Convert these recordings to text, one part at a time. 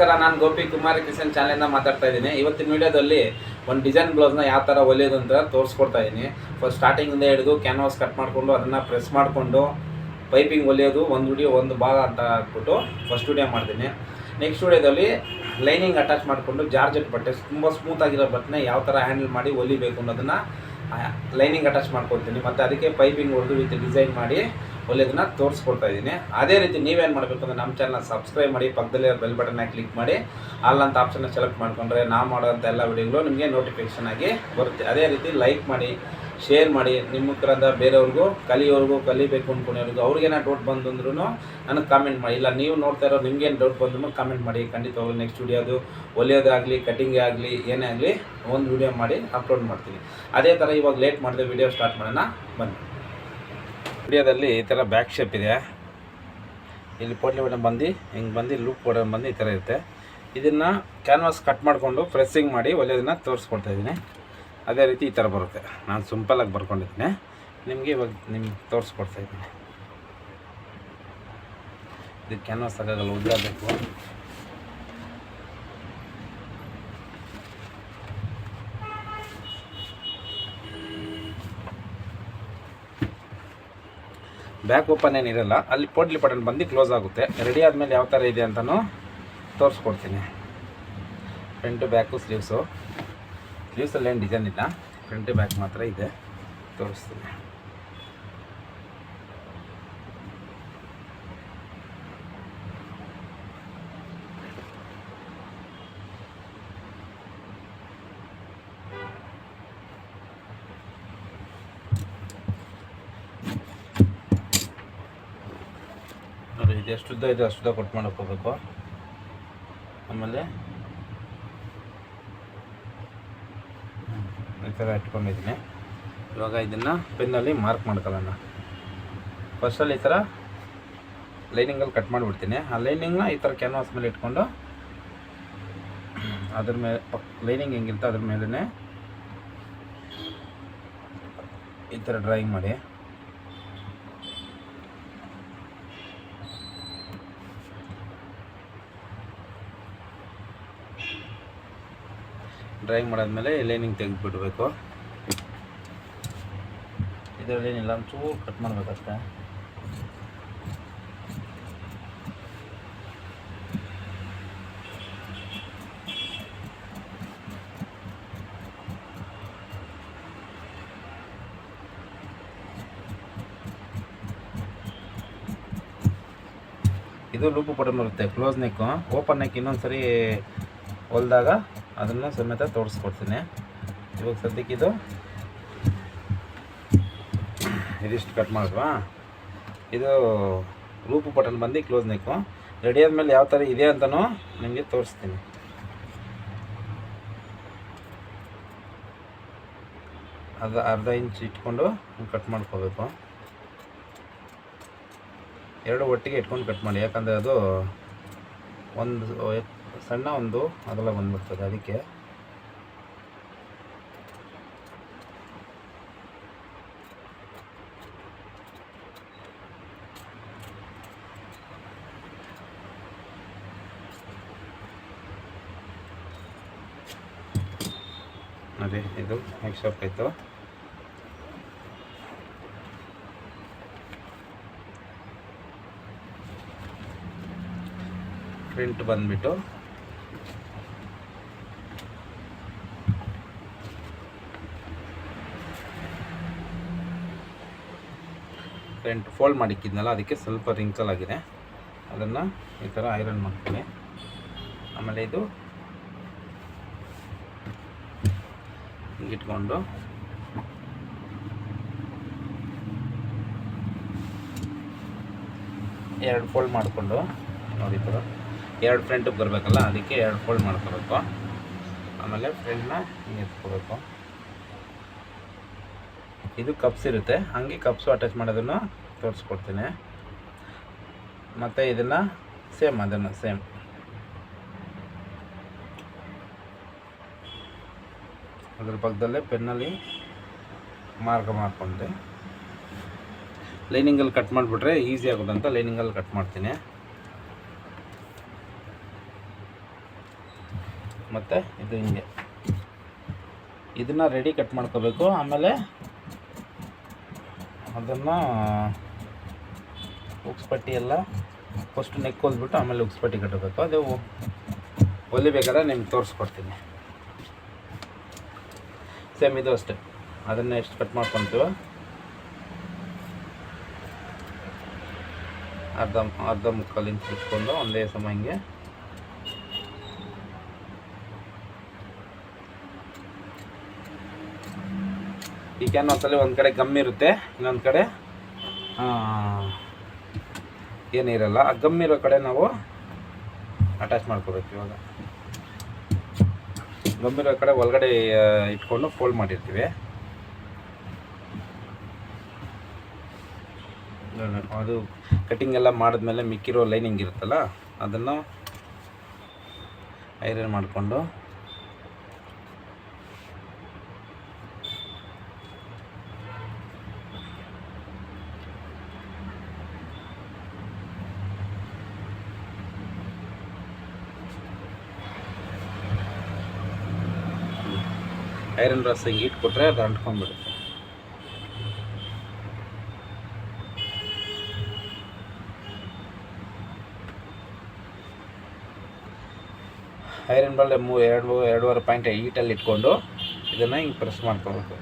ನಮಸ್ಕಾರ, ನಾನು ಗೋಪಿ ಕುಮಾರ್ ಕಿಶನ್ ಚಾನೆಲ್ನ ಮಾತಾಡ್ತಾ ಇದ್ದೀನಿ. ಇವತ್ತಿನ ವಿಡಿಯೋದಲ್ಲಿ ಒಂದು ಡಿಸೈನ್ ಬ್ಲೌಸ್ನ ಯಾವ ಥರ ಹೊಲಿಯೋದು ಅಂತ ತೋರಿಸ್ಕೊಡ್ತಾ ಇದ್ದೀನಿ. ಫಸ್ಟ್ ಸ್ಟಾರ್ಟಿಂಗಿಂದ ಹಿಡಿದು ಕ್ಯಾನ್ವಾಸ್ ಕಟ್ ಮಾಡಿಕೊಂಡು ಅದನ್ನು ಪ್ರೆಸ್ ಮಾಡಿಕೊಂಡು ಪೈಪಿಂಗ್ ಹೊಲಿಯೋದು ಒಂದು ವಿಡಿಯೋ ಒಂದು ಭಾಗ ಅಂತ ಹಾಕ್ಬಿಟ್ಟು ಫಸ್ಟ್ ವಿಡಿಯೋ ಮಾಡ್ತೀನಿ. ನೆಕ್ಸ್ಟ್ ವಿಡಿಯೋದಲ್ಲಿ ಲೈನಿಂಗ್ ಅಟ್ಯಾಚ್ ಮಾಡಿಕೊಂಡು ಜಾರ್ಜೆಟ್ ಬಟ್ಟೆ ತುಂಬ ಸ್ಮೂತಾಗಿರೋ ಬಟ್ಟೆನ ಯಾವ ಥರ ಹ್ಯಾಂಡಲ್ ಮಾಡಿ ಹೊಲಿಬೇಕು ಅನ್ನೋದನ್ನು ಲೈನಿಂಗ್ ಅಟ್ಯಾಚ್ ಮಾಡ್ಕೊಳ್ತೀನಿ. ಮತ್ತು ಅದಕ್ಕೆ ಪೈಪಿಂಗ್ ಹೊಡೆದು ವಿತ್ ಡಿಸೈನ್ ಮಾಡಿ ಹೊಲಿಯೋದನ್ನ ತೋರಿಸ್ಕೊಡ್ತಾ ಇದ್ದೀನಿ. ಅದೇ ರೀತಿ ನೀವೇನು ಮಾಡಬೇಕು ಅಂದರೆ ನಮ್ಮ ಚಾನಲ್ನ ಸಬ್ಸ್ಕ್ರೈಬ್ ಮಾಡಿ, ಪಕ್ಕದಲ್ಲಿ ಬೆಲ್ ಬಟನ್ನ ಕ್ಲಿಕ್ ಮಾಡಿ ಆಲ್ ಅಂತ ಆಪ್ಷನ್ನ ಸೆಲೆಕ್ಟ್ ಮಾಡಿಕೊಂಡ್ರೆ ನಾವು ಮಾಡೋಂಥ ಎಲ್ಲ ವಿಡಿಯೋಗಳು ನಿಮಗೆ ನೋಟಿಫಿಕೇಷನ್ ಆಗಿ ಬರುತ್ತೆ. ಅದೇ ರೀತಿ ಲೈಕ್ ಮಾಡಿ, ಶೇರ್ ಮಾಡಿ, ನಿಮ್ಮ ಮುಖದಿಂದ ಬೇರೆಯವ್ರಿಗೂ ಕಲಿಬೇಕು ಅಂದ್ಕೊಂಡಿರೋದು ಅವ್ರಿಗೇನೋ ಡೌಟ್ ಬಂದಂದ್ರೂ ನನಗೆ ಕಾಮೆಂಟ್ ಮಾಡಿ. ಇಲ್ಲ ನೀವು ನೋಡ್ತಾ ಇರೋ ನಿಮ್ಗೇನು ಡೌಟ್ ಬಂದ್ರೂ ಕಾಮೆಂಟ್ ಮಾಡಿ. ಖಂಡಿತವಾಗ್ಲೂ ನೆಕ್ಸ್ಟ್ ವಿಡಿಯೋದು ಹೊಲಿಯೋದಾಗಲಿ ಕಟಿಂಗೇ ಆಗಲಿ ಏನೇ ಆಗಲಿ ಒಂದು ವಿಡಿಯೋ ಮಾಡಿ ಅಪ್ಲೋಡ್ ಮಾಡ್ತೀನಿ. ಅದೇ ಥರ ಇವಾಗ ಲೇಟ್ ಮಾಡಿದೆ ವಿಡಿಯೋ ಸ್ಟಾರ್ಟ್ ಮಾಡೋಣ ಬನ್ನಿ. ವಿಡಿಯೋದಲ್ಲಿ ಈ ಥರ ಬ್ಯಾಕ್ ಶೇಪ್ ಇದೆ. ಇಲ್ಲಿ ಪೋಟ್ಲಿ ಬಟನ್ ಬಂದು ಹಿಂಗೆ ಬಂದು ಲೂಪ್ ಬಟನ್ ಬಂದು ಈ ಥರ ಇರುತ್ತೆ. ಇದನ್ನು ಕ್ಯಾನ್ವಾಸ್ ಕಟ್ ಮಾಡಿಕೊಂಡು ಪ್ರೆಸ್ಸಿಂಗ್ ಮಾಡಿ ಹೊಲಿಯೋದನ್ನು ತೋರಿಸ್ಕೊಡ್ತಾ ಇದ್ದೀನಿ. ಅದೇ ರೀತಿ ಈ ಥರ ಬರುತ್ತೆ. ನಾನು ಸಿಂಪಲಾಗಿ ಬರ್ಕೊಂಡಿದ್ದೀನಿ, ನಿಮಗೆ ಇವಾಗ ನಿಮ್ಗೆ ತೋರಿಸ್ಕೊಡ್ತಾ ಇದ್ದೀನಿ. ಇದು ಕ್ಯಾನ್ವಾಸ್ ಆಗೋಲ್ಲ, ಉದ್ದಾಗಬೇಕು. ಬ್ಯಾಕ್ ಓಪನ್ ಏನಿರಲ್ಲ, ಅಲ್ಲಿ ಪೋಟ್ಲಿ ಬಟನ್ ಬಂದು ಕ್ಲೋಸ್ ಆಗುತ್ತೆ. ರೆಡಿ ಆದಮೇಲೆ ಯಾವ ಥರ ಇದೆ ಅಂತಲೂ ತೋರಿಸ್ಕೊಡ್ತೀನಿ. ಫ್ರಂಟು ಬ್ಯಾಕು ಸ್ಲೀವ್ಸಲ್ಲಿ ಏನು ಡಿಸೈನ್ ಇಲ್ಲ, ಫ್ರಂಟು ಬ್ಯಾಕ್ ಮಾತ್ರ ಇದೆ, ತೋರಿಸ್ತೀನಿ. ನೋಡಿ, ಇದು ಎಷ್ಟು ಉದ್ದ ಇದೆ ಅಷ್ಟುದ್ದ ಕಟ್ ಮಾಡೋಕ್ಕೋಗ್ಬೇಕು. ಆಮೇಲೆ ಈ ಥರ ಇಟ್ಕೊಂಡಿದ್ದೀನಿ. ಇವಾಗ ಇದನ್ನು ಪೆನ್ನಲ್ಲಿ ಮಾರ್ಕ್ ಮಾಡ್ಕೊಳ್ಳೋಣ. ಫಸ್ಟಲ್ಲಿ ಈ ಥರ ಲೈನಿಂಗಲ್ಲಿ ಕಟ್ ಮಾಡಿಬಿಡ್ತೀನಿ. ಆ ಲೈನಿಂಗ್ನ ಈ ಥರ ಕ್ಯಾನ್ವಾಸ್ ಮೇಲೆ ಇಟ್ಕೊಂಡು ಅದ್ರ ಮೇಲೆ ಲೈನಿಂಗ್ ಹೆಂಗಿರುತ್ತೆ ಅದ್ರ ಮೇಲೇ ಈ ಥರ ಡ್ರಾಯಿಂಗ್ ಮಾಡಿ ಡ್ರಾಯಿಂಗ್ ಮಾಡಾದ್ಮೇಲೆ ಲೈನಿಂಗ್ ತೆಗೆದುಬಿಡ್ಬೇಕು. ಇದರಲ್ಲಿ ಏನಿಲ್ಲ, ಒಂಚೂರು ಕಟ್ ಮಾಡಬೇಕಷ್ಟೆ. ಇದು ಲೂಪು ಬಟನ್ ಬರುತ್ತೆ, ಕ್ಲೋಸ್ ನೆಕ್ಕು. ಓಪನ್ ನೆಕ್ ಇನ್ನೊಂದು ಸರಿ ಹೊಲಿದಾಗ ಅದನ್ನು ಸಮೇತ ತೋರಿಸ್ಕೊಡ್ತೀನಿ. ಇವಾಗ ಸದ್ಯಕ್ಕೆ ಇದಿಷ್ಟು ಕಟ್ ಮಾಡುವ. ಇದು ಲೂಪು ಬಟನ್ ಬಂದು ಕ್ಲೋಸ್ ನೆಕ್ಕು. ರೆಡಿ ಆದಮೇಲೆ ಯಾವ ಥರ ಇದೆ ಅಂತಲೂ ನಿಮಗೆ ತೋರಿಸ್ತೀನಿ. ಅದು ಅರ್ಧ ಇಂಚ್ ಇಟ್ಕೊಂಡು ಕಟ್ ಮಾಡ್ಕೋಬೇಕು. ಎರಡು ಒಟ್ಟಿಗೆ ಇಟ್ಕೊಂಡು ಕಟ್ ಮಾಡಿ, ಯಾಕಂದರೆ ಅದು ಒಂದು ಸಣ್ಣ ಒಂದು ಅದೆಲ್ಲ ಬಂದ್ಬಿಡ್ತದೆ. ಅದಕ್ಕೆ ನೋಡಿ, ಇದು ನೆಕ್ಸ್ಟ್ ಶಾಪ್ ಆಯಿತು. ಪ್ರಿಂಟ್ ಬಂದ್ಬಿಟ್ಟು ಫ್ರಂಟ್ ಫೋಲ್ಡ್ ಮಾಡಿಕ್ಕಿದ್ನಲ್ಲ, ಅದಕ್ಕೆ ಸ್ವಲ್ಪ ರಿಂಕಲ್ ಆಗಿದೆ. ಅದನ್ನು ಈ ಥರ ಐರನ್ ಮಾಡ್ತೀನಿ. ಆಮೇಲೆ ಇದು ಇಟ್ಕೊಂಡು ಎರಡು ಫೋಲ್ಡ್ ಮಾಡಿಕೊಂಡು ನೋಡಿ, ಈ ಥರ ಎರಡು ಫ್ರಂಟಿಗೆ ಬರಬೇಕಲ್ಲ, ಅದಕ್ಕೆ ಎರಡು ಫೋಲ್ಡ್ ಮಾಡ್ಕೋಬೇಕು. ಆಮೇಲೆ ಫ್ರಂಟ್ನ ಹಿಂಗೆ ಎತ್ಕೋಬೇಕು. ಇದು ಕಪ್ಸ್ ಇರುತ್ತೆ, ಹಂಗೆ ಕಪ್ಸು ಅಟ್ಯಾಚ್ ಮಾಡೋದನ್ನು ತೋರಿಸ್ಕೊಡ್ತೀನಿ. ಮತ್ತು ಇದನ್ನು ಸೇಮ್ ಅದ್ರ ಪಕ್ಕದಲ್ಲೇ ಪೆನ್ನಲ್ಲಿ ಮಾಡ್ಕೊಂಡೆ. ಲೈನಿಂಗಲ್ಲಿ ಕಟ್ ಮಾಡಿಬಿಟ್ರೆ ಈಸಿ ಆಗೋದಂತ ಲೈನಿಂಗಲ್ಲಿ ಕಟ್ ಮಾಡ್ತೀನಿ. ಮತ್ತು ಇದು ಹಿಂಗೆ ಇದನ್ನು ರೆಡಿ ಕಟ್ ಮಾಡ್ಕೋಬೇಕು. ಆಮೇಲೆ ಅದನ್ನು ಉಕ್ಸ್ಪಟ್ಟಿ ಎಲ್ಲ ಫಸ್ಟ್ ನೆಕ್ ಹೊಲ್ಬಿಟ್ಟು ಆಮೇಲೆ ಉಕ್ಸ್ಪಟ್ಟಿ ಕಟ್ಟಬೇಕು. ಅದು ಹೊಲಿಬೇಕಾದ್ರೆ ನಿಮ್ಗೆ ತೋರಿಸ್ಕೊಡ್ತೀನಿ. ಸೇಮ್ ಇದು ಅಷ್ಟೇ. ಅದನ್ನು ಎಷ್ಟು ಕಟ್ ಮಾಡ್ಕೊತೀವೋ ಅರ್ಧ ಮುಕ್ಕಾಲು ಇಂಚ್ ಬಿಟ್ಕೊಂಡು ಒಂದೇ ಸಮ ಹಿಂಗೆ ಈ ಕ್ಯಾನ್ವಾಸಲ್ಲಿ ಒಂದು ಕಡೆ ಗಮ್ ಇರುತ್ತೆ, ಇನ್ನೊಂದು ಕಡೆ ಏನಿರಲ್ಲ. ಆ ಗಮ್ ಇರೋ ಕಡೆ ನಾವು ಅಟ್ಯಾಚ್ ಮಾಡ್ಕೋಬೇಕು. ಇವಾಗ ಗಮ್ ಇರೋ ಕಡೆ ಒಳಗಡೆ ಇಟ್ಕೊಂಡು ಫೋಲ್ಡ್ ಮಾಡಿರ್ತೀವಿ. ಅದು ಕಟಿಂಗ್ ಎಲ್ಲ ಮಾಡಿದ್ಮೇಲೆ ಮಿಕ್ಕಿರೋ ಲೈನಿಂಗ್ ಇರುತ್ತಲ್ಲ ಅದನ್ನು ಐರನ್ ಮಾಡಿಕೊಂಡು ಐರನ್ ರಸ್ ಹಿಂಗೆ ಇಟ್ಕೊಟ್ರೆ ಅದು ಅಂಟ್ಕೊಂಡ್ಬಿಡುತ್ತೆ. ಐರನ್ ಬಾಲ್ 2.5 ಪಾಯಿಂಟ್ ಹೀಟಲ್ಲಿ ಇಟ್ಕೊಂಡು ಇದನ್ನು ಹಿಂಗೆ ಪ್ರೆಸ್ ಮಾಡ್ಕೋಬೇಕು.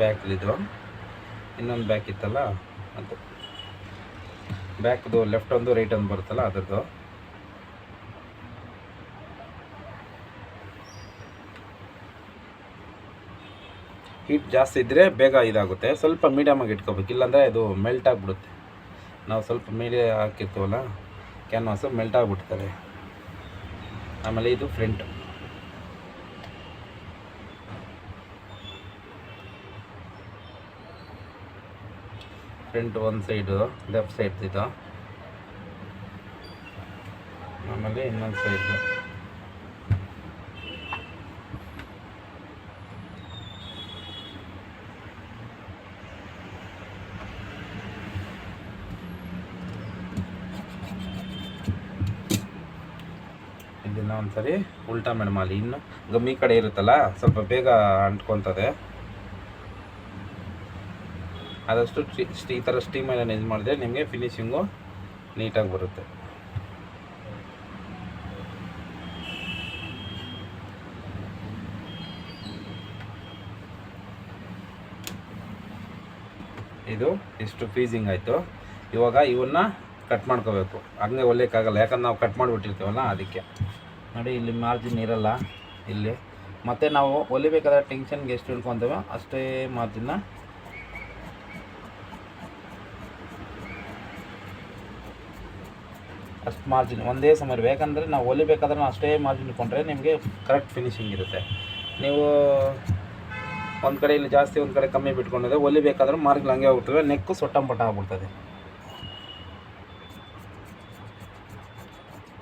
ಬ್ಯಾಕ್ಲಿದು ಇನ್ನೊಂದು ಬ್ಯಾಕ್ ಇತ್ತಲ್ಲ ಅದು ಬ್ಯಾಕ್ದು ಲೆಫ್ಟ್ ಒಂದು ರೈಟ್ ಒಂದು ಬರುತ್ತಲ್ಲ ಅದರದ್ದು. ಹೀಟ್ ಜಾಸ್ತಿ ಇದ್ದರೆ ಬೇಗ ಇದಾಗುತ್ತೆ. ಸ್ವಲ್ಪ ಮೀಡಿಯಮಾಗಿ ಇಟ್ಕೋಬೇಕು, ಇಲ್ಲಾಂದರೆ ಇದು ಮೆಲ್ಟ್ ಆಗಿಬಿಡುತ್ತೆ. ನಾವು ಸ್ವಲ್ಪ ಮೀಡಿಯಮ್ ಹಾಕಿರ್ತೀವಲ್ಲ ಕ್ಯಾನ್ವಾಸು ಮೆಲ್ಟ್ ಆಗಿಬಿಡ್ತಾರೆ. ಆಮೇಲೆ ಇದು ಫ್ರಂಟ್ ಒಂದು ಸೈಡು ಲೆಫ್ಟ್ ಸೈಡ್ ಇದು, ಆಮೇಲೆ ಇನ್ನೊಂದು ಸೈಡ್ ಇದನ್ನು ಒಂದ್ಸರಿ ಉಲ್ಟಾ ಮೇಡಮಲ್ಲಿ ಇನ್ನು ಗಮ್ಮಿ ಕಡೆ ಇರುತ್ತಲ್ಲ ಸ್ವಲ್ಪ ಬೇಗ ಅಂಟ್ಕೊತದೆ. ಆದಷ್ಟು ಈ ಥರ ಸ್ಟೀಮನ್ನು ಯೂಸ್ ಮಾಡಿದ್ರೆ ನಿಮಗೆ ಫಿನಿಶಿಂಗು ನೀಟಾಗಿ ಬರುತ್ತೆ. ಇದು ಇಷ್ಟು ಫೀಸಿಂಗ್ ಆಯಿತು. ಇವಾಗ ಇವನ್ನ ಕಟ್ ಮಾಡ್ಕೋಬೇಕು. ಹಂಗೆ ಹೊಲಿಯೋಕ್ಕಾಗಲ್ಲ, ಯಾಕಂದ್ರೆ ನಾವು ಕಟ್ ಮಾಡಿಬಿಟ್ಟಿರ್ತೀವಲ್ಲ ಅದಕ್ಕೆ. ನೋಡಿ ಇಲ್ಲಿ ಮಾರ್ಜಿನ್ ಇರಲ್ಲ ಇಲ್ಲಿ. ಮತ್ತು ನಾವು ಹೊಲಿಬೇಕಾದ್ರೆ ಟೆನ್ಷನ್ಗೆ ಎಷ್ಟು ಇಟ್ಕೊತೀವೋ ಅಷ್ಟೇ ಮಾರ್ಜಿನ್ನ ಅಷ್ಟು ಮಾರ್ಜಿನ್ ಒಂದೇ ಸಮ ಇರಬೇಕು. ಯಾಕಂದರೆ ನಾವು ಹೊಲಿಬೇಕಾದ್ರೆ ನಾವು ಅಷ್ಟೇ ಮಾರ್ಜಿನ್ ಇಟ್ಕೊಂಡ್ರೆ ನಿಮಗೆ ಕರೆಕ್ಟ್ ಫಿನಿಶಿಂಗ್ ಇರುತ್ತೆ. ನೀವು ಒಂದು ಕಡೆ ಇಲ್ಲಿ ಜಾಸ್ತಿ ಒಂದು ಕಡೆ ಕಮ್ಮಿ ಬಿಟ್ಕೊಂಡಿದೆ ಹೊಲಿಬೇಕಾದ್ರೆ ಮಾರ್ಜಿನ್ ಹಂಗೆ ಹೋಗ್ತವೆ, ನೆಕ್ಕು ಸೊಟ್ಟಂಪಟ ಆಗ್ಬಿಡ್ತದೆ.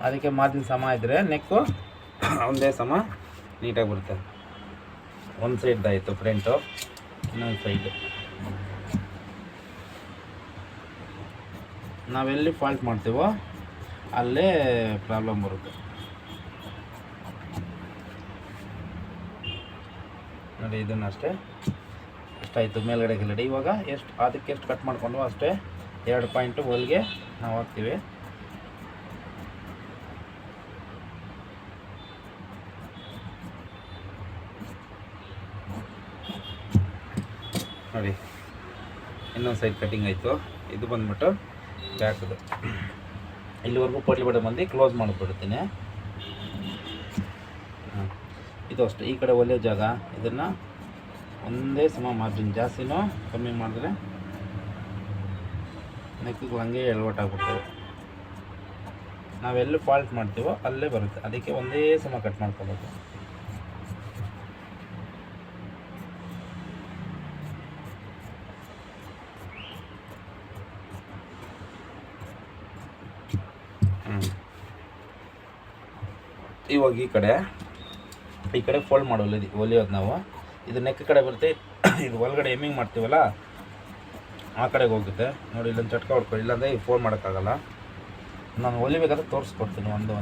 ಅದಕ್ಕೆ ಮಾರ್ಜಿನ್ ಸಮ ಇದ್ದರೆ ನೆಕ್ಕು ಒಂದೇ ಸಮ ನೀಟಾಗಿ ಬರುತ್ತೆ. ಒಂದು ಸೈಡ್ದಾಯಿತು ಫ್ರಂಟು, ಇನ್ನೊಂದು ಸೈಡು ನಾವೆಲ್ಲಿ ಫಾಲ್ಟ್ ಮಾಡ್ತೀವೋ ಅಲ್ಲೇ ಪ್ರಾಬ್ಲಮ್ ಬರುತ್ತೆ. ನೋಡಿ ಇದನ್ನು ಅಷ್ಟೇ ಎಷ್ಟಾಯಿತು ಮೇಲ್ಗಡೆ ಕೆಳಗಡೆ. ಇವಾಗ ಅದಕ್ಕೆ ಎಷ್ಟು ಕಟ್ ಮಾಡಿಕೊಂಡು ಅಷ್ಟೇ 2 ಪಾಯಿಂಟು ಹೊಲಿಗೆ ನಾವು ಹಾಕ್ತೀವಿ. ನೋಡಿ ಇನ್ನೊಂದು ಸೈಡ್ ಕಟಿಂಗ್ ಆಯಿತು. ಇದು ಬಂದ್ಬಿಟ್ಟು ಬ್ಯಾಕ್ದು ಇಲ್ಲಿವರೆಗೂ ಪಟ್ಲಿ ಬಡ ಬಂದು ಕ್ಲೋಸ್ ಮಾಡಿಬಿಡ್ತೀನಿ. ಇದು ಅಷ್ಟೇ ಈ ಕಡೆ ಹೊಲಿಯೋ ಜಾಗ ಇದನ್ನು ಒಂದೇ ಸಮ ಮಾರ್ಜಿನ್ ಜಾಸ್ತಿನೂ ಕಮ್ಮಿ ಮಾಡಿದ್ರೆ ನೆಕ್ಕಿಗೆ ಹಂಗೆ ಎಳ್ವಟ್ಟಾಗ್ಬಿಡ್ತೇವೆ. ನಾವೆಲ್ಲಿ ಫಾಲ್ಟ್ ಮಾಡ್ತೀವೋ ಅಲ್ಲೇ ಬರುತ್ತೆ, ಅದಕ್ಕೆ ಒಂದೇ ಸಮ ಕಟ್ ಮಾಡ್ಕೋಬೇಕು. ಇವಾಗ ಈ ಕಡೆ ಫೋಲ್ಡ್ ಮಾಡೋ ಹೊಲಿಯೋದು ನಾವು ಇದು ನೆಕ್ ಕಡೆ ಬರುತ್ತೆ, ಇದು ಒಳಗಡೆ ಎಮ್ಮಿಂಗ್ ಮಾಡ್ತೀವಲ್ಲ ಆ ಕಡೆಗೆ ಹೋಗುತ್ತೆ ನೋಡಿ. ಇಲ್ಲೊಂದು ಚಟ್ಕ ಹೊಡ್ಕೊಳ್ಳಿ, ಇಲ್ಲಾಂದರೆ ಈಗ ಫೋನ್ ಮಾಡೋಕ್ಕಾಗಲ್ಲ. ನಾನು ಹೊಲಿಬೇಕಾದ್ರೆ ತೋರಿಸ್ಕೊಡ್ತೀನಿ ಒಂದು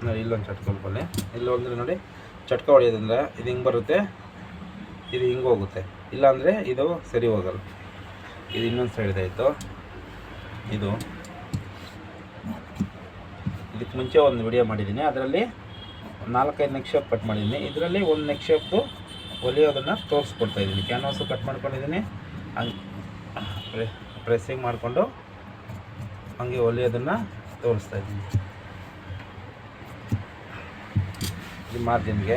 ನೋಡಿ. ಇಲ್ಲೊಂದು ಚಟ್ಕ ಹೊಡ್ಕೊಳ್ಳಿ, ಇಲ್ಲಿ ಹೋದ್ರೆ ನೋಡಿ ಚಟ್ಕ ಹೊಡೆಯೋದಂದ್ರೆ ಇದು ಹಿಂಗೆ ಬರುತ್ತೆ, ಇದು ಹಿಂಗೆ ಹೋಗುತ್ತೆ, ಇಲ್ಲಾಂದರೆ ಇದು ಸರಿ ಹೋಗಲ್ಲ. ಇದು ಇನ್ನೊಂದು ಸೈಡ್ ಆಯಿತು. ಇದಕ್ಕೆ ಮುಂಚೆ ಒಂದು ವಿಡಿಯೋ ಮಾಡಿದ್ದೀನಿ, ಅದರಲ್ಲಿ 4-5 ನೆಕ್ ಶೇಪ್ ಕಟ್ ಮಾಡಿದ್ದೀನಿ. ಇದರಲ್ಲಿ ಒಂದು ನೆಕ್ ಶೇಪ್ದು ಹೊಲಿಯೋದನ್ನು ತೋರಿಸ್ಕೊಡ್ತಾಯಿದ್ದೀನಿ. ಕ್ಯಾನ್ವಾಸು ಕಟ್ ಮಾಡ್ಕೊಂಡಿದ್ದೀನಿ, ಹಂಗೆ ಪ್ರೆಸ್ಸಿಂಗ್ ಮಾಡಿಕೊಂಡು ಹಂಗೆ ಹೊಲಿಯೋದನ್ನು ತೋರಿಸ್ತಾಯಿದ್ದೀನಿ. ಈ ಮಾರ್ಜಿನ್ಗೆ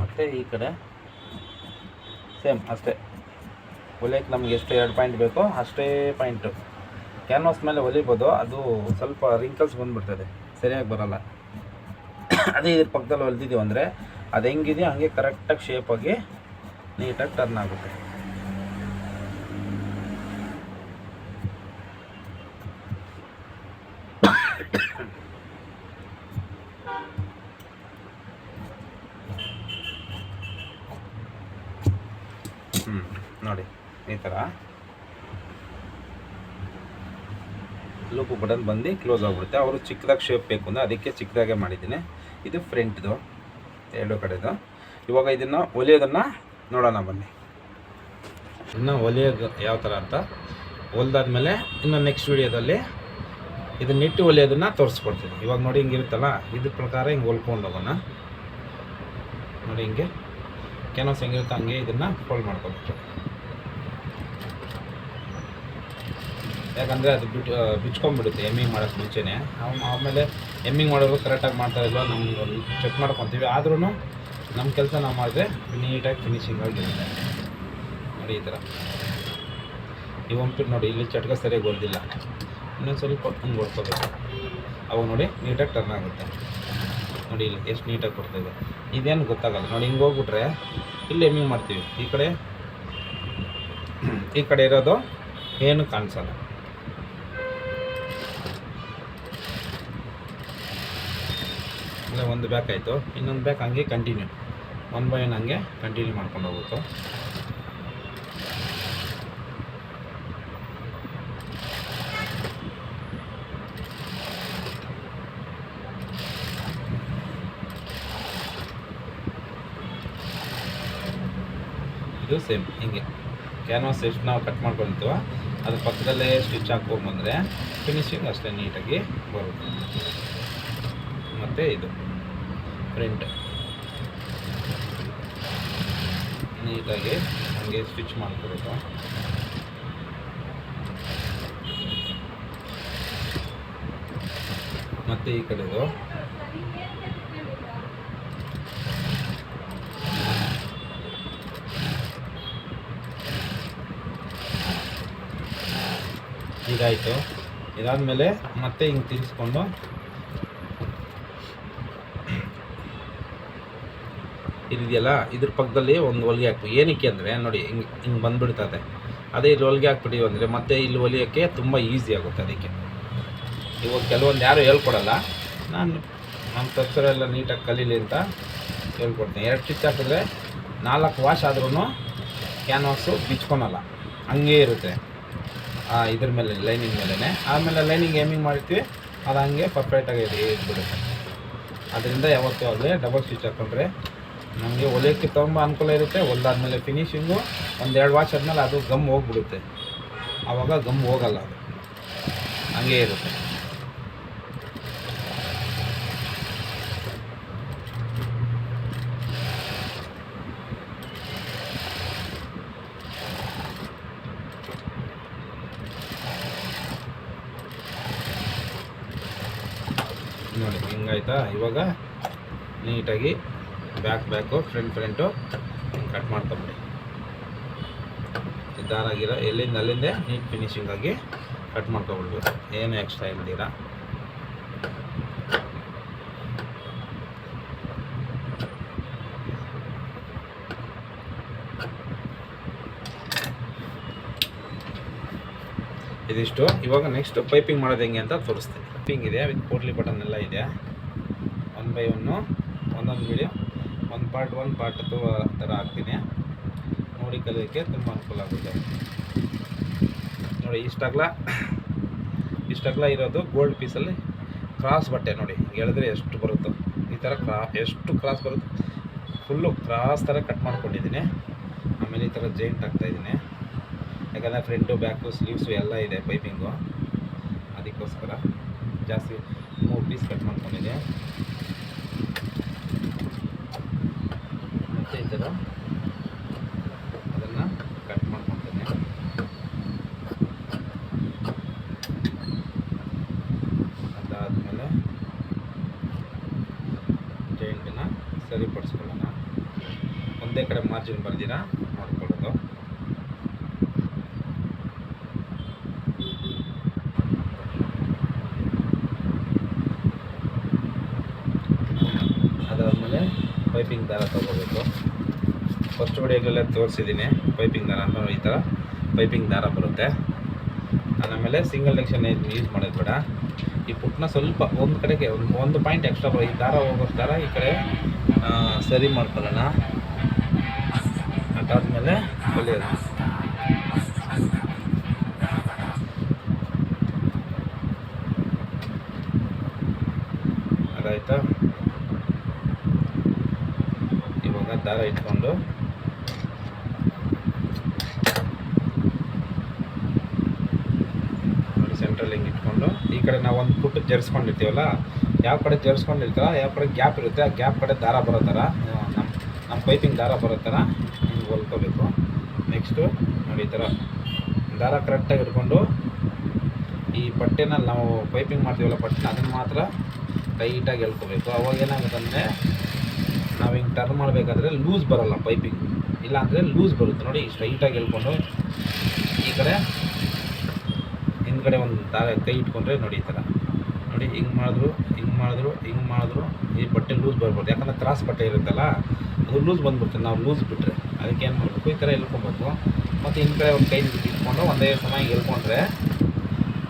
ಮತ್ತು ಈ ಕಡೆ ಸೇಮ್ ಅಷ್ಟೇ. ಹೊಲಿಯೋಕ್ಕೆ ನಮಗೆ ಎಷ್ಟು 2 ಪಾಯಿಂಟ್ ಬೇಕೋ ಅಷ್ಟೇ ಪಾಯಿಂಟು. ಕ್ಯಾನ್ವಾಸ್ ಮೇಲೆ ಹೊಲಿಬೋದು, ಅದು ಸ್ವಲ್ಪ ರಿಂಕಲ್ಸ್ ಬಂದುಬಿಡ್ತದೆ, ಸರಿಯಾಗಿ ಬರೋಲ್ಲ. ಅದೇ ಇದ್ರ ಪಕ್ಕದಲ್ಲಿ ಹೊಲಿದಿದ್ದೀವಿ ಅಂದರೆ ಅದು ಹೆಂಗಿದೆಯೋ ಹಂಗೆ ಕರೆಕ್ಟಾಗಿ ಶೇಪಾಗಿ ನೀಟಾಗಿ ಟರ್ನ್ ಆಗುತ್ತೆ. ನೋಡಿ ಈ ಥರ ಲೂಪು ಬಟನ್ ಬಂದು ಕ್ಲೋಸ್ ಆಗಿಬಿಡುತ್ತೆ. ಅವರು ಚಿಕ್ಕದಾಗಿ ಶೇಪ್ ಬೇಕು ಅಂದರೆ ಅದಕ್ಕೆ ಚಿಕ್ಕದಾಗೆ ಮಾಡಿದ್ದೀನಿ. ಇದು ಫ್ರಂಟ್ದು 2 ಕಡೆದು. ಇವಾಗ ಇದನ್ನು ಹೊಲಿಯೋದನ್ನು ನೋಡೋಣ ಬನ್ನಿ. ಇನ್ನು ಹೊಲಿಯೋದು ಯಾವ ಥರ ಅಂತ ಹೊಲ್ದಾದ್ಮೇಲೆ ಇನ್ನು ನೆಕ್ಸ್ಟ್ ವೀಡಿಯೋದಲ್ಲಿ ಇದು ನಿಟ್ಟು ಹೊಲಿಯೋದನ್ನು ತೋರಿಸ್ಕೊಡ್ತೀನಿ. ಇವಾಗ ನೋಡಿ ಹಿಂಗಿರುತ್ತಲ್ಲ, ಇದ್ರ ಪ್ರಕಾರ ಹಿಂಗೆ ಹೊಲ್ಕೊಂಡು ಹೋಗೋಣ. ನೋಡಿ ಹಿಂಗೆ ಕ್ಯಾನ್ವಾಸ್ ಹೆಂಗಿರುತ್ತೆ ಹಂಗೆ ಇದನ್ನು ಫೋಲ್ಡ್ ಮಾಡ್ಕೊಬೇಕು. ಯಾಕಂದರೆ ಅದು ಬಿಚ್ಕೊಂಡ್ಬಿಡುತ್ತೆ ಎಮ್ಮಿಂಗ್ ಮಾಡೋಕ್ಕೆ ಮುಂಚೆನೇ. ಆಮೇಲೆ ಎಮ್ಮಿಂಗ್ ಮಾಡೋರು ಕರೆಕ್ಟಾಗಿ ಮಾಡ್ತಾಯಿಲ್ಲ ನಮ್ಗೆ ಚೆಕ್ ಮಾಡ್ಕೊತೀವಿ. ಆದ್ರೂ ನಮ್ಮ ಕೆಲಸ ನಾವು ಮಾಡಿದ್ರೆ ನೀಟಾಗಿ ಫಿನಿಶಿಂಗ್ ಆಗಿರುತ್ತೆ. ನೋಡಿ ಈ ಥರ ಈ ಒಂಪಿಟ್ಟು ನೋಡಿ, ಇಲ್ಲಿ ಚಟ್ಕ ಸರಿಯಾಗಿ ಹೊಡೆದಿಲ್ಲ, ಇನ್ನೊಂದು ಸ್ವಲ್ಪ ಹಿಂಗೆ ಹೊಡ್ಕೋಬೇಕು. ಅವಾಗ ನೋಡಿ ನೀಟಾಗಿ ಟರ್ನ್ ಆಗುತ್ತೆ. ನೋಡಿ ಇಲ್ಲಿ ಎಷ್ಟು ನೀಟಾಗಿ ಕೊಡ್ತಾಯಿದೆ. ಇದೇನು ಗೊತ್ತಾಗಲ್ಲ ನೋಡಿ, ಹಿಂಗೆ ಹೋಗ್ಬಿಟ್ರೆ ಇಲ್ಲಿ ಎಮ್ಮಿಂಗ್ ಮಾಡ್ತೀವಿ, ಈ ಕಡೆ ಇರೋದು ಏನು ಕಾಣಿಸಲ್ಲ. ಅಂದರೆ ಒಂದು ಬ್ಯಾಕ್ ಆಯಿತು, ಇನ್ನೊಂದು ಬ್ಯಾಕ್ ಹಂಗೆ ಕಂಟಿನ್ಯೂ 1 by 1 ಹಂಗೆ ಕಂಟಿನ್ಯೂ ಮಾಡ್ಕೊಂಡು ಹೋಗುತ್ತೆ. ಇದು ಸೇಮ್ ಹಿಂಗೆ ಕ್ಯಾನ್ವಾಸ್ ಎಷ್ಟು ನಾವು ಕಟ್ ಮಾಡ್ಕೊಳ್ತೀವೋ ಅದ್ರ ಪಕ್ಕದಲ್ಲೇ ಸ್ಟಿಚ್ ಹಾಕ್ಕೊಂಡು ಬಂದರೆ ಫಿನಿಶಿಂಗ್ ಅಷ್ಟೇ ನೀಟಾಗಿ ಬರುತ್ತೆ. ಮತ್ತು ಇದು ಫ್ರಂಟ್ ನೀಟಾಗಿ ಹಂಗೆ ಸ್ಟಿಚ್ ಮಾಡ್ಕೊಬೇಕು. ಮತ್ತು ಈ ಕಡೆದು ಇದಾಯಿತು. ಇದಾದಮೇಲೆ ಮತ್ತೆ ಹಿಂಗೆ ತಿರ್ಸ್ಕೊಂಡು ಇದೆಯಲ್ಲ ಇದ್ರ ಪಕ್ಕದಲ್ಲಿ ಒಂದು ಹೊಲಿಗೆ ಹಾಕ್ಬೇಕು. ಏನಕ್ಕೆ ಅಂದರೆ ನೋಡಿ ಹಿಂಗೆ ಬಂದುಬಿಡ್ತದೆ. ಅದೇ ಇಲ್ಲಿ ಹೊಲಿಗೆ ಹಾಕ್ಬಿಟ್ಟಿವಿ ಅಂದರೆ ಮತ್ತೆ ಇಲ್ಲಿ ಹೊಲಿಯೋಕ್ಕೆ ತುಂಬ ಈಸಿ ಆಗುತ್ತೆ. ಅದಕ್ಕೆ ಇವಾಗ ಕೆಲವೊಂದು ಯಾರು ಹೇಳ್ಕೊಡಲ್ಲ, ನಮ್ಮ ತಪ್ಪರೆಲ್ಲ ನೀಟಾಗಿ ಕಲೀಲಿ ಅಂತ ಹೇಳ್ಕೊಡ್ತೀನಿ. 2 ಸ್ಟಿಚ್ ಹಾಕಿದ್ರೆ 4 ವಾಶ್ ಆದ್ರೂ ಕ್ಯಾನ್ವಾಸು ಬಿಚ್ಕೊಳಲ್ಲ, ಹಂಗೇ ಇರುತ್ತೆ ಇದ್ರ ಮೇಲೆ ಲೈನಿಂಗ್ ಮೇಲೇ. ಆಮೇಲೆ ಲೈನಿಂಗ್ ಏಮಿಂಗ್ ಮಾಡ್ತೀವಿ, ಅದು ಹಂಗೆ ಪರ್ಫೆಕ್ಟಾಗಿ ಇದ್ಬಿಡುತ್ತೆ. ಅದರಿಂದ ಯಾವತ್ತೂ ಆಗಲಿ ಡಬಲ್ ಸ್ಟಿಚ್ ಹಾಕ್ಕೊಂಡ್ರೆ ನಮಗೆ ಹೊಲಿಯೋಕ್ಕೆ ತುಂಬ ಅನುಕೂಲ ಇರುತ್ತೆ. ಹೊಲ್ದಾದ್ಮೇಲೆ ಫಿನಿಶಿಂಗು 1-2 ವಾಶ್ ಆದಮೇಲೆ ಅದು ಗಮ್ ಹೋಗ್ಬಿಡುತ್ತೆ, ಆವಾಗ ಗಮ್ ಹೋಗಲ್ಲ, ಅದು ಹಂಗೇ ಇರುತ್ತೆ. ನೋಡಿ ಹಿಂಗಾಯ್ತಾ. ಇವಾಗ ನೀಟಾಗಿ ಬ್ಯಾಕು ಫ್ರಂಟು ಕಟ್ ಮಾಡ್ಕೊಂಬಿಡಿ. ದಾರಾಗಿರೋ ಎಲ್ಲಿಂದ ಅಲ್ಲಿಂದೇ ನೀಟ್ ಫಿನಿಶಿಂಗಾಗಿ ಕಟ್ ಮಾಡ್ಕೊಬಿಡ್ಬೇಕು, ಏನು ಎಕ್ಸ್ಟ್ರಾ ಇಲ್ದಿರ. ಇದಿಷ್ಟು. ಇವಾಗ ನೆಕ್ಸ್ಟ್ ಪೈಪಿಂಗ್ ಮಾಡೋದು ಹೆಂಗೆ ಅಂತ ತೋರಿಸ್ತೀನಿ. ಪೈಪಿಂಗ್ ಇದೆ ವಿತ್ ಪೋಟ್ಲಿ ಬಟನ್ ಎಲ್ಲ ಇದೆ. 1 by 1 ಒಂದೊಂದು ವೀಡಿಯೋ ಒಂದು ಪಾರ್ಟ್ 1 ಪಾರ್ಟ್ 2 ಥರ ಹಾಕ್ತೀನಿ. ನೋಡಿ ಕಲಿಯೋಕ್ಕೆ ತುಂಬ ಅನುಕೂಲ ಆಗುತ್ತೆ. ನೋಡಿ ಇಷ್ಟಾಗಲ ಇರೋದು ಗೋಲ್ಡ್ ಪೀಸಲ್ಲಿ ಕ್ರಾಸ್ ಬಟ್ಟೆ ನೋಡಿ ಎಳೆದ್ರೆ ಎಷ್ಟು ಬರುತ್ತೋ ಈ ಥರ ಎಷ್ಟು ಕ್ರಾಸ್ ಬರುತ್ತೆ ಫುಲ್ಲು ಕ್ರಾಸ್ ಥರ ಕಟ್ ಮಾಡ್ಕೊಂಡಿದ್ದೀನಿ. ಆಮೇಲೆ ಈ ಥರ ಜಾಯಿಂಟ್ ಹಾಕ್ತಾಯಿದ್ದೀನಿ, ಯಾಕಂದರೆ ಫ್ರಂಟು ಬ್ಯಾಕು ಸ್ಲೀವ್ಸು ಎಲ್ಲ ಇದೆ ಪೈಪಿಂಗು, ಅದಕ್ಕೋಸ್ಕರ ಜಾಸ್ತಿ 3 ಪೀಸ್ ಕಟ್ ಮಾಡ್ಕೊಂಡಿದ್ದೆ. ಮತ್ತು ಈ ಥರ ಅದನ್ನು ಕಟ್ ಮಾಡ್ಕೊತೀನಿ. ಅದಾದಮೇಲೆ ಜಾಯಿಂಟನ್ನು ಸರಿಪಡಿಸ್ಕೊಳ್ಳೋಣ. ಒಂದೇ ಕಡೆ ಮಾರ್ಜಿನ್ ಬರ್ದಿರ ಮಾಡ್ಕೊಳ್ಳೋದು. ಅದಾದಮೇಲೆ ಪೈಪಿಂಗ್ ದಾರ ತೊಗೋಬೇಕು. ಫಸ್ಟ್ ವಿಡಿಯೋಗಳೆಲ್ಲ ತೋರಿಸಿದ್ದೀನಿ ಪೈಪಿಂಗ್ ದಾರ ಅಂತ. ಈ ಥರ ಪೈಪಿಂಗ್ ದಾರ ಬರುತ್ತೆ. ಆಮೇಲೆ ಸಿಂಗಲ್ ಸೆಕ್ಷನ್ ಯೂಸ್ ಮಾಡೋದು ಬೇಡ. ಈ ಪುಟ್ಟನ್ನ ಸ್ವಲ್ಪ ಒಂದು ಕಡೆಗೆ ಒಂದು ಪಾಯಿಂಟ್ ಎಕ್ಸ್ಟ್ರಾ ಬರೋ ಈ ದಾರ ಹೋಗೋ ದಾರ ಈ ಕಡೆ ಸರಿ ಮಾಡ್ಕೊಳ್ಳೋಣ. ಅದಾದಮೇಲೆ ಹೊಲಿಯೋದು. ಅದಾಯ್ತಾ? ಇವಾಗ ದಾರ ಇಟ್ಕೊಂಡು ನೋಡಿ ಸೆಂಟ್ರಲ್ಲಿ ಹಿಂಗೆ ಇಟ್ಕೊಂಡು ಈ ಕಡೆ ನಾವು ಒಂದು ಪುಟ್ಟು ಜರ್ಸ್ಕೊಂಡಿರ್ತೀವಲ್ಲ, ಯಾವ ಕಡೆ ಜರ್ಸ್ಕೊಂಡಿರ್ತಾರ ಯಾವ ಕಡೆ ಗ್ಯಾಪ್ ಇರುತ್ತೆ ಆ ಗ್ಯಾಪ್ ಕಡೆ ದಾರ ಬರೋ ಥರ ನಮ್ಮ ಪೈಪಿಂಗ್ ದಾರ ಬರೋ ಥರ ಹಿಂಗೆ ಹೊಲ್ಕೋಬೇಕು. ನೆಕ್ಸ್ಟು ನೋಡಿ ಈ ಥರ ದಾರ ಕರೆಕ್ಟಾಗಿ ಇಟ್ಕೊಂಡು ಈ ಬಟ್ಟೆನ ನಾವು ಪೈಪಿಂಗ್ ಮಾಡ್ತೀವಲ್ಲ ಬಟ್ಟೆನ ಅದನ್ನು ಮಾತ್ರ ಟೈಟಾಗಿ ಎಳ್ಕೋಬೇಕು. ಅವಾಗ ಏನಾಗುತ್ತೆ ಅಂದರೆ ನಾವು ಹಿಂಗೆ ಟರ್ನ್ ಮಾಡಬೇಕಾದ್ರೆ ಲೂಸ್ ಬರೋಲ್ಲ ಪೈಪಿಂಗ್, ಇಲ್ಲಾಂದರೆ ಲೂಸ್ ಬರುತ್ತೆ. ನೋಡಿ ಸ್ಟ್ರೈಟಾಗಿ ಎಳ್ಕೊಂಡು ಈ ಕಡೆ ಹಿಂದ್ಗಡೆ ಒಂದು ದಾರ ಕೈ ಇಟ್ಕೊಂಡ್ರೆ ನೋಡಿ ಈ ಥರ ನೋಡಿ ಹಿಂಗೆ ಮಾಡಿದ್ರು ಈ ಬಟ್ಟೆ ಲೂಸ್ ಬರ್ಬೋದು. ಯಾಕಂದರೆ ಕ್ರಾಸ್ ಬಟ್ಟೆ ಇರುತ್ತಲ್ಲ ಅದು ಲೂಸ್ ಬಂದ್ಬಿಡ್ತದೆ. ನಾವು ಲೂಸ್ ಬಿಟ್ಟರೆ ಅದಕ್ಕೆ ಏನು ಮಾಡಬೇಕು, ಈ ಥರ ಎಳ್ಕೊಬೇಕು. ಮತ್ತು ಹಿಂದ್ಗಡೆ ಒಂದು ಕೈ ಇಟ್ಕೊಂಡು ಒಂದೇ ಸಮಯ ಎಳ್ಕೊಂಡ್ರೆ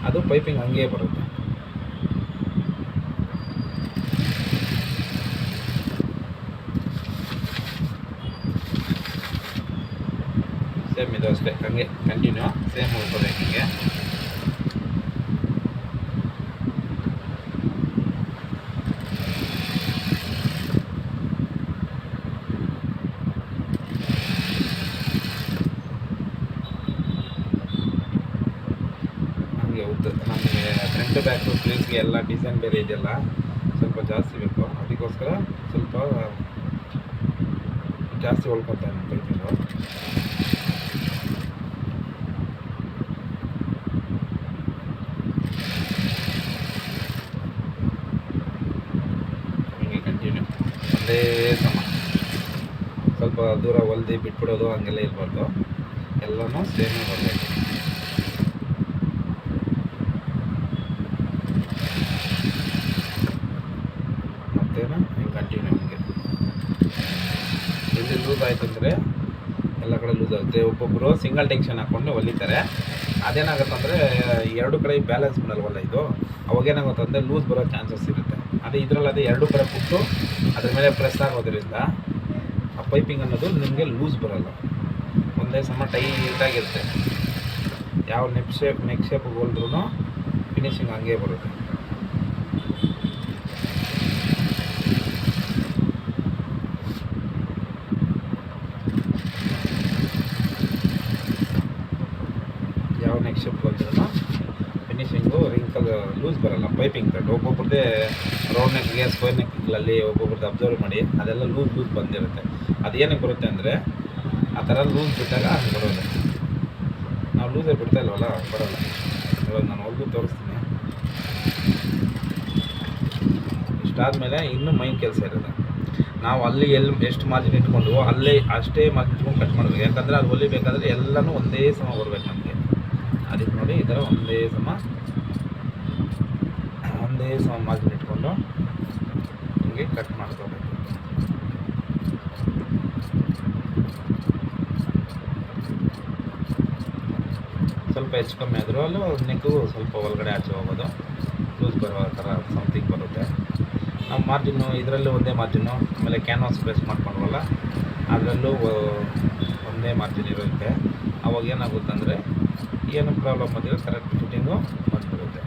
ಅದು ಪೈಪಿಂಗ್ ಹಂಗೆ ಬರುತ್ತೆ. ಸೇಮ್ ಇದು ಅಷ್ಟೇ, ಹಂಗೆ ಕಂಟಿನ್ಯೂ ಸೇಮ್ ಹೋಗ್ಬೋದು ಹಿಂಗೆ. ಹಂಗೆ ಉದ್ದ ನಮಗೆ ಫ್ರಂಟ್ ಬ್ಯಾಕು ಸ್ಲೀವ್ಸ್ಗೆ ಎಲ್ಲ ಡಿಸೈನ್ ಬೇರೆ ಇದೆಯಲ್ಲ ಸ್ವಲ್ಪ ಜಾಸ್ತಿ ಬೇಕು, ಅದಕ್ಕೋಸ್ಕರ ಸ್ವಲ್ಪ ಜಾಸ್ತಿ ಹೊಲ್ಕೊತಾರೆ ನಮ್ಮ ಪೈಪಿಂಗು. ಹಿಂಗೆ ಕಂಟಿನ್ಯೂ ಒಂದೇ ಸಮ, ಸ್ವಲ್ಪ ದೂರ ಹೊಲ್ದು ಬಿಟ್ಬಿಡೋದು ಹಂಗೆಲ್ಲ ಇರಬಾರ್ದು, ಎಲ್ಲನೂ ಸೇಮೇ ಬರಬೇಕು. ಮತ್ತೇನು ಹಿಂಗೆ ಕಂಟಿನ್ಯೂ ಹಿಂಗೆ ಇಲ್ಲಿ ಲೂಸ್ ಆಯಿತು ಅಂದರೆ ಎಲ್ಲ ಕಡೆ ಲೂಸ್ ಆಗುತ್ತೆ. ಒಬ್ಬೊಬ್ಬರು ಸಿಂಗಲ್ ಟೆನ್ಷನ್ ಹಾಕ್ಕೊಂಡು ಹೊಲಿತಾರೆ. ಅದೇನಾಗುತ್ತೆ ಅಂದರೆ ಎರಡು ಕಡೆ ಬ್ಯಾಲೆನ್ಸ್ ಮಾಡಲ್ವಲ್ಲ ಇದು, ಅವಾಗೇನಾಗುತ್ತೆ ಅಂದರೆ ಲೂಸ್ ಬರೋ ಚಾನ್ಸಸ್ ಇರುತ್ತೆ. ಅದೇ ಇದರಲ್ಲಿ ಎರಡು ಕಡೆ ಬಿಟ್ಟು ಅದ್ರ ಮೇಲೆ ಪ್ರೆಸ್ ಆಗೋದ್ರಿಂದ ಆ ಪೈಪಿಂಗ್ ಅನ್ನೋದು ನಿಮಗೆ ಲೂಸ್ ಬರೋಲ್ಲ, ಒಂದೇ ಸಮ ಟೈಟಾಗಿರುತ್ತೆ. ಯಾವ ನೆಕ್ ಶೇಪ್ ಹೊಲಿದ್ರೂ ಫಿನಿಶಿಂಗ್ ಹಂಗೆ ಬರುತ್ತೆ. ಯಾವ ನೆಕ್ ಶೇಪ್ ಹೊಲಿದ್ರೂ ಫಿನಿಶಿಂಗು ರಿಂಕಲ್ ಲೂಸ್ ಬರೋಲ್ಲ ಪೈಪಿಂಗ್ ಕಟ್. ಒಬ್ಬೊಬ್ರದ್ದೇ ರೌಂಡ್ ನೆಕ್ಗೆ ಸ್ಕ್ವೇರ್ ನೆಕ್ಗಳಲ್ಲಿ ಒಬ್ಬೊಬ್ರದ್ದು ಅಬ್ಸರ್ವ್ ಮಾಡಿ ಅದೆಲ್ಲ ಲೂಸ್ ಬಂದಿರುತ್ತೆ. ಅದೇನಕ್ಕೆ ಬರುತ್ತೆ ಅಂದರೆ ಆ ಥರ ಲೂಸ್ ಬಿಟ್ಟಾಗ ಹಂಗೆ ಬರೋಲ್ಲ. ನಾವು ಲೂಸೇ ಬಿಡ್ತಾ ಇಲ್ವಲ್ಲ ಬರೋಲ್ಲ. ಇವಾಗ ನಾನು ಹೊಲಿದು ತೋರಿಸ್ತೀನಿ. ಇಷ್ಟಾದಮೇಲೆ ಇನ್ನೂ ಮೈನ್ ಕೆಲಸ ಇರುತ್ತೆ. ನಾವು ಅಲ್ಲಿ ಎಷ್ಟು ಮಾರ್ಜಿನ್ ಇಟ್ಕೊಂಡು ಅಲ್ಲೇ ಅಷ್ಟೇ ಮಾರ್ಜಿನ್ ಇಟ್ಕೊಂಡು ಕಟ್ ಮಾಡಬೇಕು. ಯಾಕಂದರೆ ಅದು ಹೊಲಿಬೇಕಾದ್ರೆ ಎಲ್ಲನೂ ಒಂದೇ ಸಮ ಬರಬೇಕು ನಮಗೆ. ಅದಕ್ಕೆ ನೋಡಿ ಈ ಥರ ಒಂದೇ ಸಮ ಮಾರ್ಜಿನ್ ಇಟ್ಕೊಂಡು ಹಿಂಗೆ ಕಟ್ ಮಾಡ್ಕೋಬೇಕು. ಸ್ವಲ್ಪ ಸ್ವಲ್ಪ ಹೆಚ್ಚು ಕಮ್ಮಿ ಆದರೂ ಅಲ್ಲೂ ನೆಕ್ಕು ಸ್ವಲ್ಪ ಒಳಗಡೆ ಆಚೆ ಹೋಗೋದು, ಲೂಸ್ ಬರೋ ಥರ ಸಮಥಿಂಗ್ ಬರುತ್ತೆ. ನಾವು ಮಾರ್ಜಿನ್ನು ಇದರಲ್ಲೂ ಒಂದೇ ಮಾರ್ಜಿನ್ನು, ಆಮೇಲೆ ಕ್ಯಾನ್ವಾಸ್ ಪ್ರೆಸ್ ಮಾಡ್ಕೊಂಡ್ವಲ್ಲ ಅದರಲ್ಲೂ ಒಂದೇ ಮಾರ್ಜಿನ್ ಇರುತ್ತೆ. ಅವಾಗ ಏನಾಗುತ್ತೆ ಅಂದರೆ ಏನು ಪ್ರಾಬ್ಲಮ್ ಬಂದಿರೋ ಕರೆಕ್ಟ್ ಫಿಟ್ಟಿಂಗು ಬಂದ್ಬಿಡುತ್ತೆ.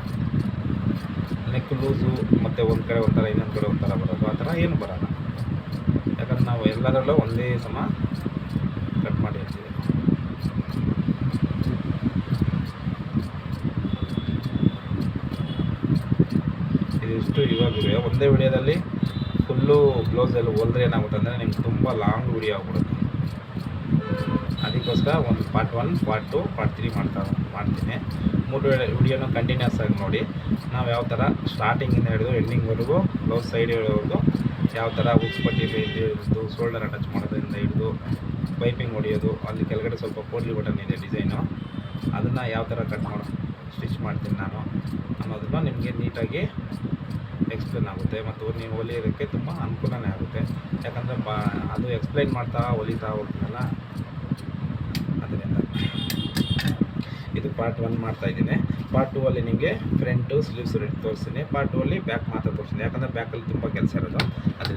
ನೆಕ್ ಲೂಸು ಮತ್ತು ಒಂದು ಕಡೆ ಒಂಥರ ಇನ್ನೊಂದು ಕಡೆ ಒಂಥರ ಬರೋದು ಆ ಥರ ಏನು ಬರೋಲ್ಲ, ಯಾಕಂದ್ರೆ ನಾವು ಎಲ್ಲರಲ್ಲೂ ಒಂದೇ ಸಮ ಕಟ್ ಮಾಡಿರ್ತೀವಿ. ಇದಿಷ್ಟು ಇವಾಗ ಒಂದೇ ವಿಡಿಯೋದಲ್ಲಿ ಫುಲ್ಲು ಬ್ಲೌಸಲ್ಲಿ ಹೊಲಿದ್ರೆ ಏನಾಗುತ್ತೆ ಅಂದರೆ ನಿಮ್ಗೆ ತುಂಬ ಲಾಂಗ್ ವಿಡಿಯೋ ಆಗ್ಬಿಡುತ್ತೆ. ಅದಕ್ಕೋಸ್ಕರ ಒಂದು ಪಾರ್ಟ್ 1, ಪಾರ್ಟ್ 2, ಪಾರ್ಟ್ 3 ಮಾಡ್ತೀನಿ. 3 ವಿಡಿಯೋನ ಕಂಟಿನ್ಯೂಸ್ ಆಗಿ ನೋಡಿ. ನಾವು ಯಾವ ಥರ ಸ್ಟಾರ್ಟಿಂಗಿಂದ ಹಿಡಿದು ಎಂಡಿಂಗ್ವರೆಗೂ ಬ್ಲೌಸ್ ಸೈಡ್ ಹೇಳೋವರೆಗೂ ಯಾವ ಥರ ಉಕ್ಸ್ ಪಟ್ಟಿಲಿ ಹಿಡಿದು ಶೋಲ್ಡರ್ ಅಟ್ಯಾಚ್ ಮಾಡೋದ್ರಿಂದ ಹಿಡಿದು ಪೈಪಿಂಗ್ ಹೊಡೆಯೋದು, ಅಲ್ಲಿ ಕೆಳಗಡೆ ಸ್ವಲ್ಪ ಪೋಟ್ಲಿ ಬಟನ್ ಇದೆ ಡಿಸೈನು, ಅದನ್ನು ಯಾವ ಥರ ಸ್ಟಿಚ್ ಮಾಡ್ತೀನಿ ನಾನು ಅನ್ನೋದನ್ನು ನಿಮಗೆ ನೀಟಾಗಿ ಎಕ್ಸ್ಪ್ಲೇನ್ ಆಗುತ್ತೆ. ಮತ್ತು ನೀವು ಹೊಲಿಯೋದಕ್ಕೆ ತುಂಬ ಅನುಕೂಲನೇ ಆಗುತ್ತೆ. ಯಾಕಂದರೆ ಅದು ಎಕ್ಸ್ಪ್ಲೈನ್ ಮಾಡ್ತಾ ಹೊಲಿತಾ ಹೋಗ್ತೀನಲ್ಲ, ಅದರಿಂದ ಇದು ಪಾರ್ಟ್ 1 ಮಾಡ್ತಾಯಿದ್ದೀನಿ. ಪಾರ್ಟ್ 2 ಅಲ್ಲಿ ನಿಮಗೆ ಫ್ರಂಟು ಸ್ಲೀವ್ಸ್ ರೆಡಿ ತೋರಿಸ್ತೀನಿ. ಪಾರ್ಟ್ 2 ಅಲ್ಲಿ ಬ್ಯಾಕ್ ಮಾತ್ರ ತೋರಿಸ್ತೀನಿ, ಯಾಕಂದರೆ ಬ್ಯಾಕಲ್ಲಿ ತುಂಬ ಕೆಲಸ ಇರೋದು. ಅದರಿಂದ